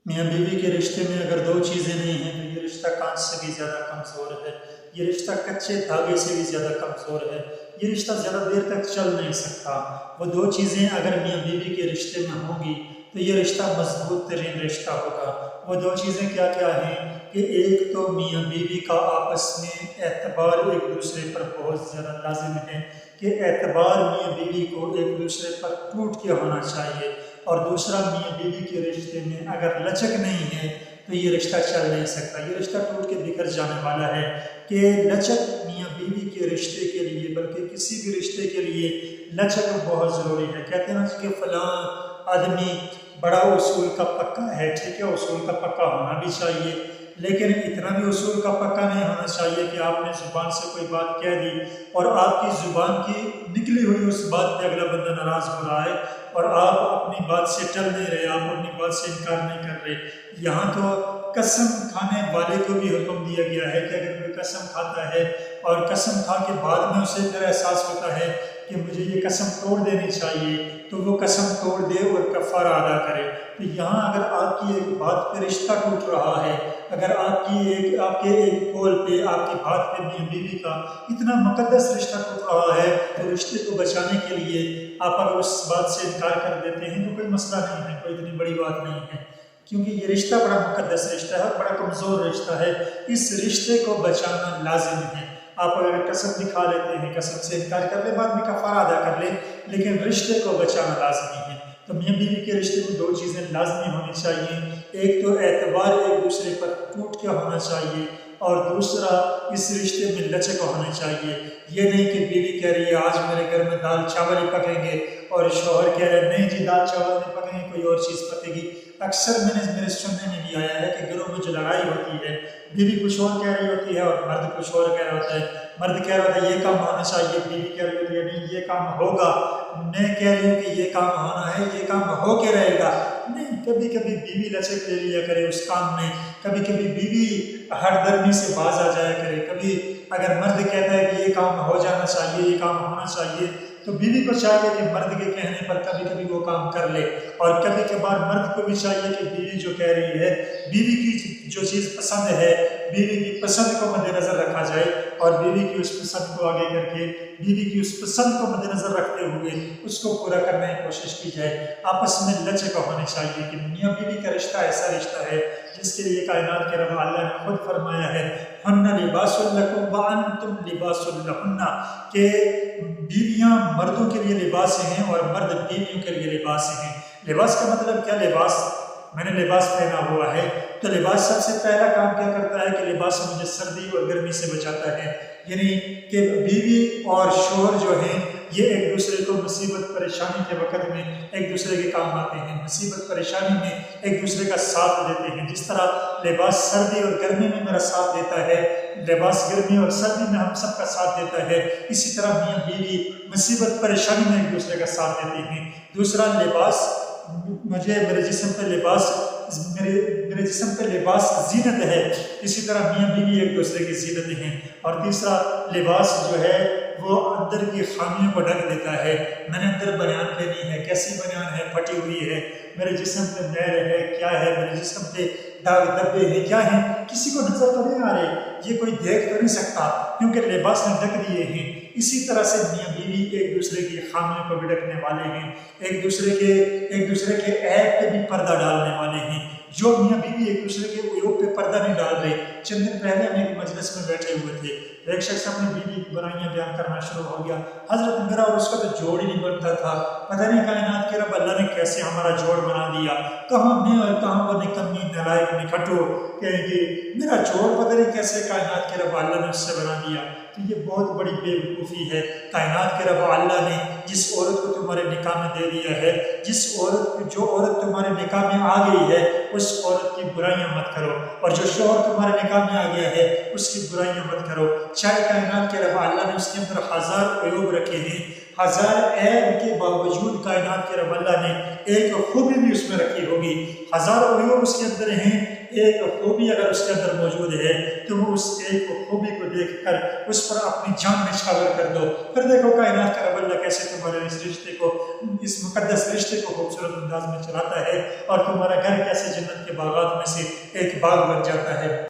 मियाँ बीवी के रिश्ते में अगर दो चीज़ें नहीं हैं तो ये रिश्ता कांच से भी ज़्यादा कमज़ोर है, ये रिश्ता कच्चे धागे से भी ज़्यादा कमज़ोर है, ये रिश्ता ज़्यादा देर तक चल नहीं सकता। वो दो चीज़ें अगर मियाँ बीवी के रिश्ते में होंगी तो ये रिश्ता मजबूत तरीन रिश्ता होगा। वो दो चीज़ें क्या क्या हैं कि एक तो मियाँ बीवी का आपस में एतबार एक दूसरे पर बहुत ज़्यादा लाजिम है कि एतबार मियाँ बीवी को एक दूसरे पर टूट के होना चाहिए। और दूसरा, मियाँ बीवी के रिश्ते में अगर लचक नहीं है तो ये रिश्ता चल नहीं सकता, ये रिश्ता टूट के बिखर जाने वाला है। कि लचक मियाँ बीवी के रिश्ते के लिए, बल्कि किसी भी रिश्ते के लिए लचक बहुत ज़रूरी है। कहते हैं ना कि फलां आदमी बड़ा उसूल का पक्का है, ठीक है, उसूल का पक्का होना भी चाहिए, लेकिन इतना भी उसूल का पक्का नहीं होना चाहिए कि आपने ज़ुबान से कोई बात कह दी और आपकी ज़ुबान की निकली हुई उस बात पे अगला बंदा नाराज़ हो रहा है और आप अपनी बात से टल नहीं रहे, आप अपनी बात से इनकार नहीं कर रहे। यहाँ तो कसम खाने वाले को भी हुक्म दिया गया है कि अगर कोई कसम खाता है और कसम खा के बाद में उसे फिर एहसास होता है कि मुझे ये कसम तोड़ देनी चाहिए, तो वो कसम तोड़ दे और कफ़ारा अदा करे। तो यहाँ अगर आपकी एक बात पे रिश्ता टूट रहा है, अगर आपके एक कॉल पे, आपकी बात पे मियाँ बीवी का इतना मुकद्दस रिश्ता टूट रहा है, तो रिश्ते को बचाने के लिए आप अगर उस बात से इनकार कर देते हैं तो कोई मसला नहीं है, कोई इतनी बड़ी बात नहीं है, क्योंकि ये रिश्ता बड़ा मुकद्दस रिश्ता है, बड़ा कमज़ोर रिश्ता है। इस रिश्ते को बचाना लाजिम है। आप अगर कसम भी खा लेते हैं, कसम से इनकार कर ले, बाद में कफ़ारा अदा कर ले, लेकिन रिश्ते को बचाना लाजमी है। तो मियाँ बीवी के रिश्ते में दो चीज़ें लाजमी होनी चाहिए, एक तो एतबार एक दूसरे पर टूट के होना चाहिए और दूसरा इस रिश्ते में लचक होनी चाहिए। ये नहीं कि बीवी कह रही है आज मेरे घर में दाल चावल ही पकेंगे और शौहर कह रहे हैं नहीं जी दाल चावल नहीं पकेंगे, कोई और चीज़ पकेगी। अक्सर मेरे सुनने में भी आया है कि घरों में जो लड़ाई होती है, बीवी कुछ और कह रही होती है और मर्द कुछ और कह रहा होता है। मर्द कह रहा होता है ये काम होना चाहिए, बीवी कह रही होती है नहीं ये काम होगा, मैं कह रही हूँ कि ये काम होना है, ये काम हो के रहेगा। नहीं, कभी कभी बीवी लचक ले लिया करे उस काम में, कभी कभी बीवी हरदर्मी से बाज आ जाया करे। कभी अगर मर्द कहता है कि ये काम हो जाना चाहिए, ये काम होना चाहिए, तो बीवी को चाहिए कि मर्द के कहने पर कभी कभी वो काम कर ले, और कभी कभार मर्द को भी चाहिए कि बीवी जो कह रही है, बीवी की जो चीज़ पसंद है, बीवी की पसंद को मद्देनज़र रखा जाए और बीवी की उस पसंद को आगे करके, बीवी की उस पसंद को मद्देनज़र रखते हुए उसको पूरा करने की कोशिश की जाए। आपस में लचक होनी चाहिए कि मियाँ बीवी का रिश्ता ऐसा रिश्ता है जिसके लिए कायनात के रब अल्लाह ने खुद फरमाया है हन्ना लिबासुल लकुम व अंतुम लिबासुल लहुन्ना, के बीवियाँ मर्दों के लिए लिबास हैं और मर्द बीवियों के लिए लिबास हैं। लिबास का मतलब क्या? लिबास मैंने लिबास पहना हुआ है, तो लिबास सबसे पहला काम क्या करता है कि लिबास मुझे सर्दी और गर्मी से बचाता है। यानी कि बीवी और शोहर जो हैं ये एक दूसरे को मुसीबत परेशानी के वक़्त में एक दूसरे के काम आते हैं, मुसीबत परेशानी में एक दूसरे का साथ देते हैं। जिस तरह लिबास सर्दी और गर्मी में मेरा साथ देता है, लिबास गर्मी और सर्दी में हम सबका साथ देता है, इसी तरह मियाँ बीवी मुसीबत परेशानी में एक दूसरे का साथ देते हैं। दूसरा, लिबास मेरे जिस्म पे लिबास, मेरे जिस्म पे लिबास जीनत है, इसी तरह मियाँ बीवी एक दूसरे की जीनत हैं। और तीसरा, लिबास जो है वो अंदर की खामियों को ढक देता है। मैंने अंदर बनियान पहनी है, कैसी बनियान है? फटी हुई है। मेरे जिस्म पे मैल है, क्या है? मेरे जिस्म पे दाग धब्बे हैं, क्या है? किसी को नजर तो नहीं आ रहे, ये कोई देख तो नहीं सकता क्योंकि लिबास ने ढक दिए हैं। इसी तरह से मियाँ बीवी एक दूसरे की खामियों को भी ढकने वाले हैं, एक दूसरे के ऐब पे भी पर्दा डालने वाले हैं। जो मियाँ बीवी एक दूसरे के उपयोग पे पर्दा नहीं डाल रहे। चंद दिन पहले हम एक मजलिस में बैठे हुए थे, एक शख्स अपनी बीवी की बुराइयां बयान करना शुरू हो गया। हजरत मेरा और उसका तो जोड़ ही नहीं बनता था, पता नहीं कायनात के रब अल्लाह ने कैसे हमारा जोड़ बना दिया। कहाँ मैं और कहाँ वो निकम्मी नालायक निखटो कहेंगे, मेरा जोड़ पता नहीं कैसे कायनात के रब अल्लाह ने उससे बना दिया। तो ये बहुत बड़ी बेवकूफ़ी है। कायनात के रब अल्लाह ने जिस औरत को तुम्हारे निकाह में दे दिया है, जो औरत तुम्हारे निकाह में आ गई है, उस औरत की बुराइयां मत करो, और जो शौहर तुम्हारे निकाह में आ गया है उसकी बुराइयां मत करो। चाहे कायनात के रब अल्लाह ने उसके अंदर 1000 अयूब रखे हैं, हजार ऐब के बावजूद कायनात के रब अल्लाह ने एक खूबी भी उसमें रखी होगी। हजारों अयूब उसके अंदर हैं, एक खूबी अगर उसके अंदर मौजूद है तो वो उस एक खूबी को देखकर उस पर अपनी जान निछावर कर दो। फिर देखो कायनात का रब अल्लाह कैसे तुम्हारे इस रिश्ते को, इस मुकद्दस रिश्ते को खूबसूरत अंदाज में चलाता है और तुम्हारा घर कैसे जन्नत के बागात में से एक बाग बन जाता है।